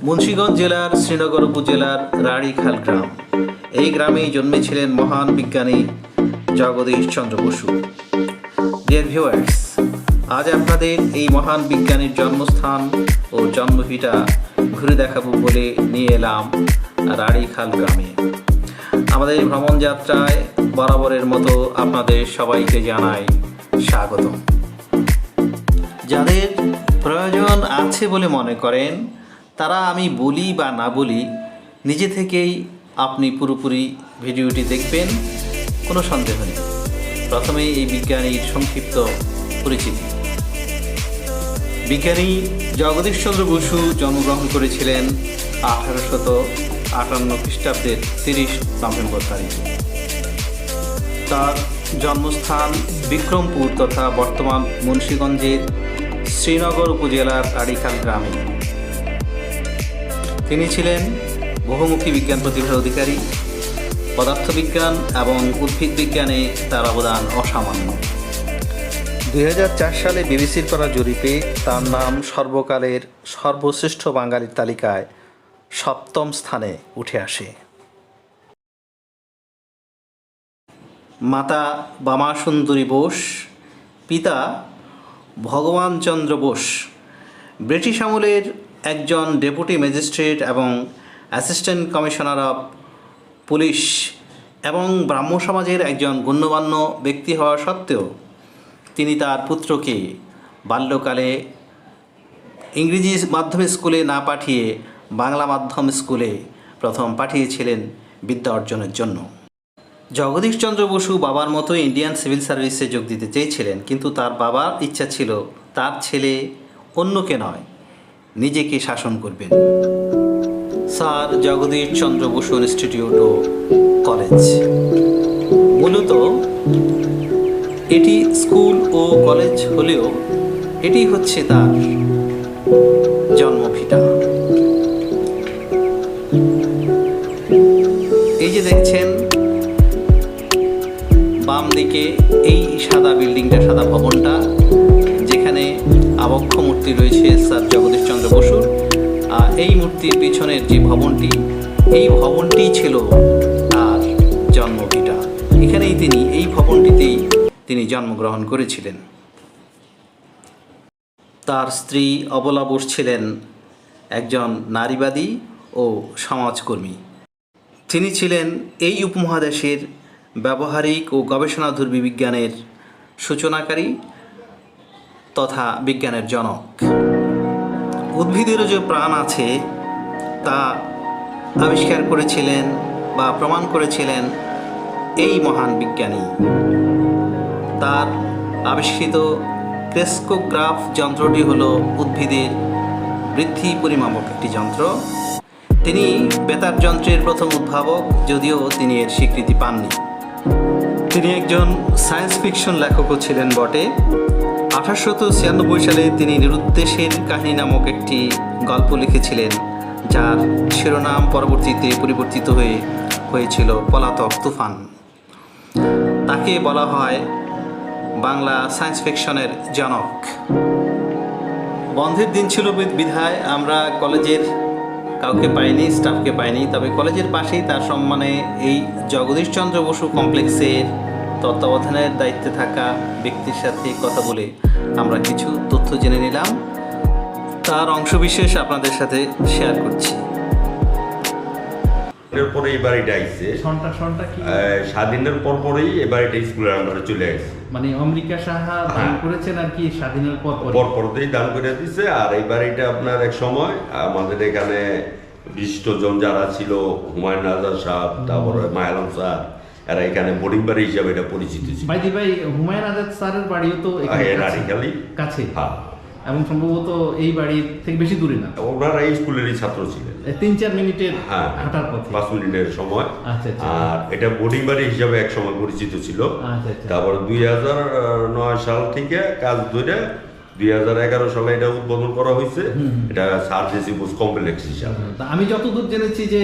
মুন্সিগঞ্জ জেলার শ্রীনগর উপজেলার রাড়িখাল গ্রাম। এই গ্রামেই জন্মেছিলেন মহান বিজ্ঞানী জগদীশ চন্দ্র বসু। ডিয়ার ভিউয়ার্স, আজ আপনাদের এই মহান বিজ্ঞানীর জন্মস্থান ও জন্মভিটা ঘুরে দেখাবো বলে নিয়ে এলাম রাড়িখাল গ্রামে। আমাদের এই ভ্রমণ যাত্রায় বরাবরের মতো আপনাদের সবাইকে জানাই স্বাগত। যাদের প্রয়োজন আছে বলে মনে করেন তারা আমি বলি বা না বলি নিজে থেকেই আপনি পুরোপুরি ভিডিওটি দেখবেন, কোনো সন্দেহ নেই। প্রথমে এই বিজ্ঞানীর সংক্ষিপ্ত পরিচিতি। বিজ্ঞানী জগদীশ চন্দ্র বসু জন্মগ্রহণ করেছিলেন 1858 খ্রিস্টাব্দের 30 নভেম্বর তারিখে। তার জন্মস্থান বিক্রমপুর তথা বর্তমান মুন্সিগঞ্জের শ্রীনগর উপজেলার রাড়িখাল গ্রামে। তিনি ছিলেন বহুমুখী বিজ্ঞান প্রতিভার অধিকারী। পদার্থবিজ্ঞান এবং উদ্ভিদ বিজ্ঞানে তার অবদান অসামান্য। 2004 সালে বিবিসির করা জরিপে তার নাম সর্বকালের সর্বশ্রেষ্ঠ বাঙালির তালিকায় 7ম স্থানে উঠে আসে। মাতা বামা সুন্দরী বোস, পিতা ভগবান চন্দ্র বোস ব্রিটিশ আমলের একজন ডেপুটি ম্যাজিস্ট্রেট এবং অ্যাসিস্ট্যান্ট কমিশনার অফ পুলিশ এবং ব্রাহ্ম সমাজের একজন গণ্যমান্য ব্যক্তি হওয়া সত্ত্বেও তিনি তার পুত্রকে বাল্যকালে ইংরেজি মাধ্যম স্কুলে না পাঠিয়ে বাংলা মাধ্যম স্কুলে প্রথম পাঠিয়েছিলেন বিদ্যা অর্জনের জন্য। জগদীশ চন্দ্র বসু বাবার মতো ইন্ডিয়ান সিভিল সার্ভিসে যোগ দিতে চেয়েছিলেন, কিন্তু তার বাবার ইচ্ছা ছিল তার ছেলে অন্যকে নয়, নিজেকে শাসন করবেন। স্যার জগদীশ চন্দ্র বসু ইনস্টিটিউট ও কলেজ, মূলত এটি স্কুল ও কলেজ হলেও এটি হচ্ছে তার জন্মভিটা। এই যে দেখছেন বাম দিকে এই সাদা বিল্ডিংটা, সাদা ভবনটা, যেখানে আবক্ষ মূর্তি রয়েছে স্যার জগদীশ চন্দ্র বসুর। এই মূর্তির পিছনের যে ভবনটি, এই ভবনটি ছিল তার জন্মভিটা। এখানেই তিনি, এই ভবনটিতেই তিনি জন্মগ্রহণ করেছিলেন। তার স্ত্রী অবলা বোস ছিলেন একজন নারীবাদী ও সমাজকর্মী। তিনি ছিলেন এই উপমহাদেশের ব্যবহারিক ও গবেষণাধর্মী বিজ্ঞানের সূচনাকারী তথা বিজ্ঞানের জনক। উদ্ভিদেরও যে প্রাণ আছে তা আবিষ্কার করেছিলেন বা প্রমাণ করেছিলেন এই মহান বিজ্ঞানী। তার আবিষ্কৃত ক্রেসকোগ্রাফ যন্ত্রটি হলো উদ্ভিদের বৃদ্ধি পরিমাপক একটি যন্ত্র। তিনি বেতার যন্ত্রের প্রথম উদ্ভাবক, যদিও তিনি এর স্বীকৃতি পাননি। তিনি একজন সায়েন্স ফিকশন লেখকও ছিলেন বটে। 1896 সালে তিনি নিরুদ্দেশের কাহিনী নামক একটি গল্প লিখেছিলেন, যার শিরোনাম পরবর্তীতে পরিবর্তিত হয়েছিল পলাতক তুফান। তাকে বলা হয় বাংলা সায়েন্স ফিকশনের জনক। বন্ধের দিন ছিল বিধায় আমরা কলেজের কাউকে পাইনি, স্টাফকে পাইনি। তবে কলেজের পাশেই তার সম্মানে এই জগদীশ চন্দ্র বসু কমপ্লেক্সের তত্ত্বাবধানের দায়িত্বে থাকা ব্যক্তির সাথে কথা বলে আমরা কিছু তথ্য জেনে নিলাম। তার অংশবিশেষ আপনাদের সাথে শেয়ার করছি। এরপরে এই বাড়িটা আইছে স্বাধীনের পরপরই এই বাড়িটা স্কুলের আন্ডারে চলে আসছে। মানে অমৃকা সাহা দান করেছেন আর কি, স্বাধীনের পরপরতেই দান করে দিচ্ছে। আর এই বাড়িটা আপনার এক সময় আমাদের এখানে বিশিষ্টজন যারা ছিল, হুমায়ুন আজাদ সাহেব, তারপরে মায়ালাম স্যার, এরা এখানে বোর্ডিং বাড়ি হিসাবে এটা পরিচিত ছিল। ভাই হুমায়ুন আজাদ স্যারের বাড়িও তো রাড়িখালি কাছে, হ্যাঁ, এবং সম্ভবত এই বাড়ির থেকে বেশি দূরে না। ওনারা এই স্কুলেরই ছাত্র ছিলেন। 3-4 মিনিটের হাঁটার পথে, 5 মিনিটের সময়। আচ্ছা। আর এটা বোর্ডিং বাড়ি হিসাবে এক সময় পরিচিত ছিল। তারপর 2009 সাল থেকে কাজ ধরে 2011 সালে এটা উদ্বোধন করা হয়েছে। এটা স্যার জেসি বোস কমপ্লেক্স হিসাবে। আমি যতদূর জেনেছি যে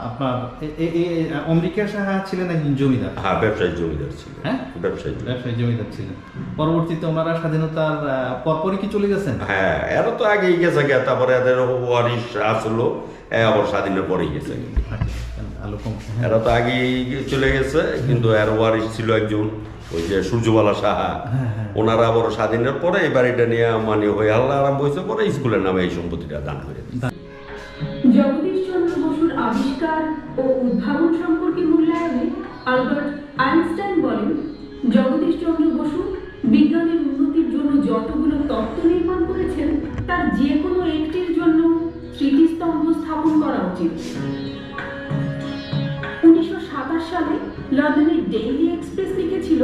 আপনার অম্বিকা সাহা ছিলেন একজন জমিদার। হ্যাঁ, ব্যবসায়ী জমিদার ছিলেন। হ্যাঁ, ব্যবসায়ী জমিদার ছিলেন। পরবর্তীতে ওনারা স্বাধীনতার পরপরই কি চলে গেছেন? হ্যাঁ, এরা তো আগেই গেছে গে, তারপরে এদের ওয়ারিশ আসলো, আবার স্বাধীনের পরেই গেছে। এরা তো আগেই চলে গেছে, কিন্তু এর ওয়ারিশ ছিল একজন, ওই যে সূর্যবালা সাহা। ওনারা আবার স্বাধীনের পরে এই বাড়িটা নিয়ে মানে হয়ে আল্লাহ আরম্ভ হয়েছে, পরে স্কুলের নামে এই সম্পত্তিটা দান করে দিয়েছে। জগদীশ চন্দ্র বসুর আবিষ্কার ও উদ্ভাবন সম্পর্কে মূল্যায়নে আলবার্ট আইনস্টাইন বলেন, জগদীশ চন্দ্র বসু বিজ্ঞানের উন্নতির জন্য যতগুলো তত্ত্ব নির্মাণ করেছেন তার যে কোনো একটির জন্য স্মৃতিস্তম্ভ স্থাপন করা উচিত। 1927 সালে লন্ডনের ডেইলি এক্সপ্রেস লিখেছিল,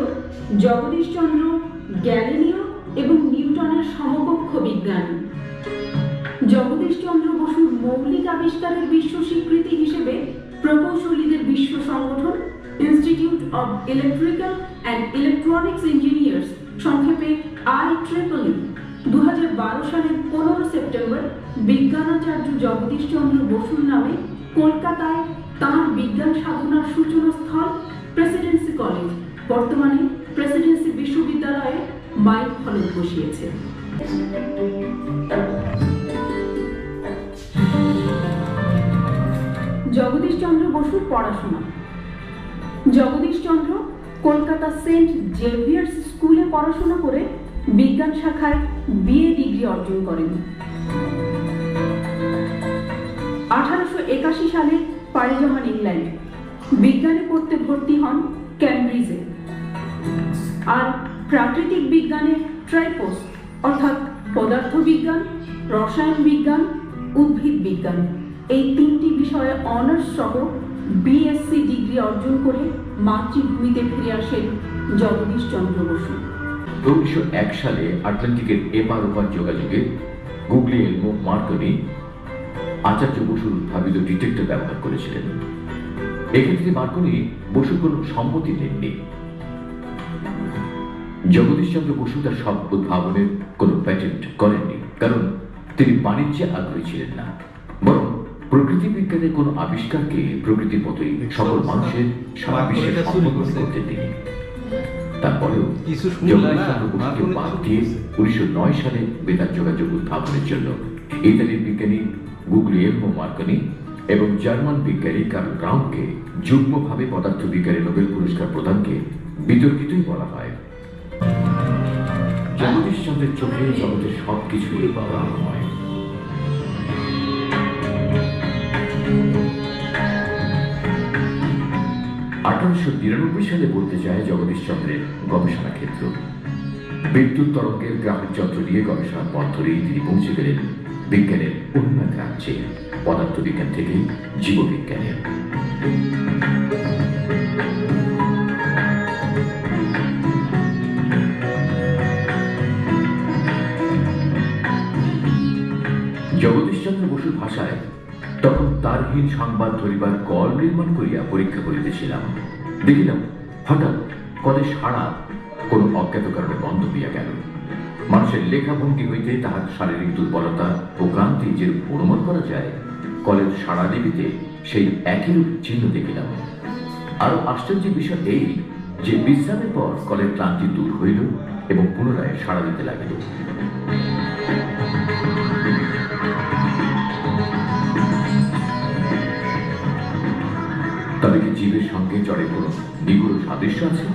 জগদীশ চন্দ্র গ্যালিলিও এবং নিউটনের সমকক্ষ বিজ্ঞানী। জগদীশ চন্দ্র বসুর মৌলিক আবিষ্কারের বিশ্ব স্বীকৃতি হিসেবে প্রকৌশলীদের বিশ্ব সংগঠন institute of electrical and electronics engineers, সংক্ষেপে IEEE, 2012 সালের 15 সেপ্টেম্বর বিজ্ঞানাচার্য জগদীশ চন্দ্র বসুর নামে কলকাতায় তাঁর বিজ্ঞান সাধনার সূচনা স্থল প্রেসিডেন্সি কলেজ, বর্তমানে প্রেসিডেন্সি বিশ্ববিদ্যালয়ে মাইল ফলক বসিয়েছে। জগদীশ চন্দ্র বসুর পড়াশোনা। জগদীশ চন্দ্র কলকাতা সেন্ট জেভিয়ার্স স্কুলে পড়াশোনা করে বিজ্ঞান শাখায় BA ডিগ্রি অর্জন করেন। 1881 সালে পাড়ি জমান ইংল্যান্ডে। বিজ্ঞানে পড়তে ভর্তি হন ক্যামব্রিজে। আর প্রাকৃতিক বিজ্ঞানে ট্রাইপোস অর্থাৎ পদার্থবিজ্ঞান, রসায়ন বিজ্ঞান, উদ্ভিদ বিজ্ঞান এই 3টি বিষয়ে অনার্স সহ BSc ডিগ্রি অর্জন করে মাতৃভূমিতে ফিরে আসেন জগদীশ চন্দ্র বসু। 1901 সালে আটলান্টিকের এপার ওপার যোগাযোগে গুগলিয়েলমো মার্কনি আচার্য বসুর উদ্ভাবিত ডিটেক্টর ব্যবহার করেছিলেন। এক্ষেত্রে মার্কনি বসুর কোনো সম্মতি নেননি। জগদীশ চন্দ্র বসু তার সব উদ্ভাবনের কোনো প্যাটেন্ট করেননি, কারণ তিনি বাণিজ্যে আগ্রহী ছিলেন না, বরং প্রকৃতি বিজ্ঞানের কোনো আবিষ্কারকে প্রকৃতির মতোই সকল মানুষের সারা বিশ্বে সম্পন্ন করতেন তিনি। তারপরেও জগদীশ চন্দ্র বসুকে বাদ দিয়ে 1909 সালে বেতার যোগাযোগ উদ্ভাবনের জন্য ইতালির বিজ্ঞানী গুগলিয়েলমো মার্কনি এবং জার্মান বিজ্ঞানী কার্ল ব্রাউনকে যুগ্মভাবে পদার্থবিজ্ঞানে নোবেল পুরস্কার প্রদানকে বিতর্কিতই বলা হয়। জগদীশ চন্দ্রের চোখে জগতের সবকিছুই বলা হয়। 1899 সালে বলতে চায় জগদীশ চন্দ্রের গবেষণা ক্ষেত্র। বিদ্যুৎ তরঙ্গের গ্রাফিক যন্ত্র নিয়ে গবেষণার পথ ধরেই তিনি পৌঁছে গেলেন বিজ্ঞানের উন্নত রাজ্যে, পদার্থবিজ্ঞান থেকে জীববিজ্ঞানে। জগদীশ চন্দ্র বসুর ভাষায়, তখন তারহীন সংবাদ ধরিবার কল নির্মাণ করিয়া পরীক্ষা করিতেছিলাম, দেখিলাম হঠাৎ কলের সাড়া কোন অজ্ঞাত কারণে বন্ধ হইয়া গেল। মানুষের লেখাভঙ্গি হইতে তাহার শারীরিক দুর্বলতা ও ক্লান্তি যে অনুমান করা যায়, কলের সাড়া লিপিতে সেই একই রূপ চিহ্ন দেখিলাম। আরো আশ্চর্যের বিষয় এই যে বিশ্রামের পর কলের ক্লান্তি দূর হইল এবং পুনরায় সাড়া দিতে লাগিল। তবে কি জীবের সঙ্গে জড়ে কোনো নিগুড় সাদৃশ্য আছে?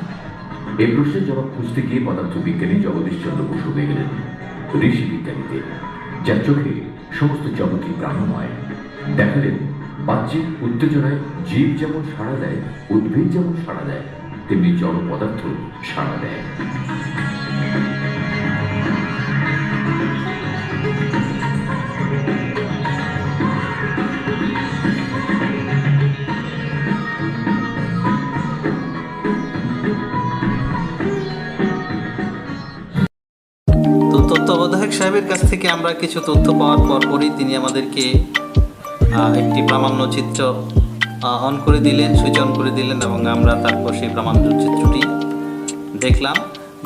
এই প্রশ্নের জবাব খুঁজতে গিয়ে পদার্থবিজ্ঞানী জগদীশ চন্দ্র বসু হয়ে গেলেন ঋষি বিজ্ঞানীতে, যার চোখে সমস্ত জগৎই প্রাণময়। দেখালেন বাহ্যিক উত্তেজনায় জীব যেমন সাড়া দেয়, উদ্ভিদ যেমন সাড়া দেয়, তেমনি জড় পদার্থ সাড়া দেয়। তত্ত্বাবধায়ক সাহেবের কাছ থেকে আমরা কিছু তথ্য পাওয়ার পরপরই তিনি আমাদেরকে একটি প্রামাণ্য চিত্র অন করে দিলেন, সুইচ অন করে দিলেন, এবং আমরা তারপর সেই প্রামাণ্য চিত্রটি দেখলাম,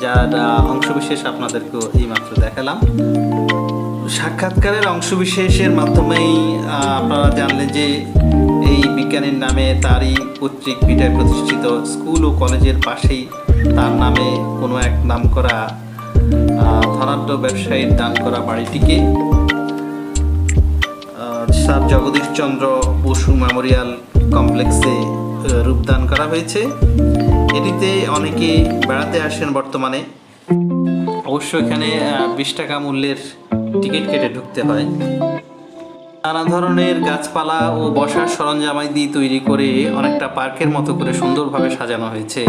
যার অংশবিশেষ আপনাদেরকেও এইমাত্র দেখালাম। সাক্ষাৎকারের অংশবিশেষের মাধ্যমেই আপনারা জানলেন যে এই বিজ্ঞানীর নামে তারই পৈতৃক ভিটায় প্রতিষ্ঠিত স্কুল ও কলেজের পাশেই তার নামে কোনো এক নামকরা ধনাঢ্য ব্যবসায়ীর দান করা বাড়িটিকে স্যার জগদীশ চন্দ্র বসু মেমোরিয়াল কমপ্লেক্সে রূপদান করা হয়েছে। এটিতে অনেকে বেড়াতে আসেন বর্তমানে। অবশ্য এখানে 20 টাকা মূল্যের টিকিট কেটে ঢুকতে হয়। নানা ধরনের গাছপালা ও বসার সরঞ্জামাই দিয়ে তৈরি করে অনেকটা পার্কের মতো করে সুন্দরভাবে সাজানো হয়েছে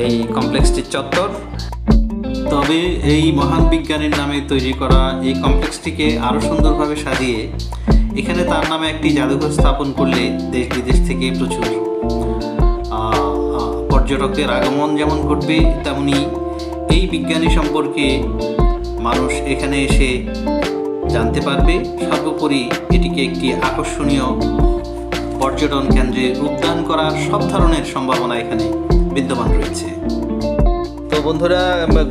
এই কমপ্লেক্সটির চত্বর। তবে এই মহান বিজ্ঞানীর নামে তৈরি করা এই কমপ্লেক্সটিকে আরও সুন্দরভাবে সাজিয়ে এখানে তার নামে একটি জাদুঘর স্থাপন করলে দেশ বিদেশ থেকে প্রচুর পর্যটকদের আগমন যেমন ঘটবে, তেমনি এই বিজ্ঞানী সম্পর্কে মানুষ এখানে এসে জানতে পারবে। সর্বোপরি এটিকে একটি আকর্ষণীয় পর্যটন কেন্দ্রে রূপদান করার সব ধরনের সম্ভাবনা এখানে বিদ্যমান রয়েছে। তো বন্ধুরা,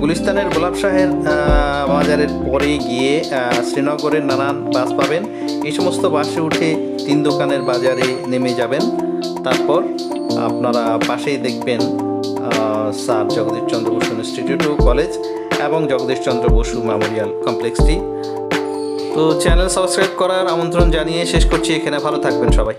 গুলিস্তানের গোলাপ শাহের বাজারের পরে গিয়ে শ্রীনগরের নানান বাস পাবেন। এই সমস্ত বাসে উঠে 3 দোকানের বাজারে নেমে যাবেন। তারপর আপনারা পাশেই দেখবেন স্যার জগদীশ চন্দ্র বসু ইনস্টিটিউট ও কলেজ এবং জগদীশ চন্দ্র বসু মেমোরিয়াল কমপ্লেক্সটি। তো চ্যানেল সাবস্ক্রাইব করার আমন্ত্রণ জানিয়ে শেষ করছি এখানে। ভালো থাকবেন সবাই।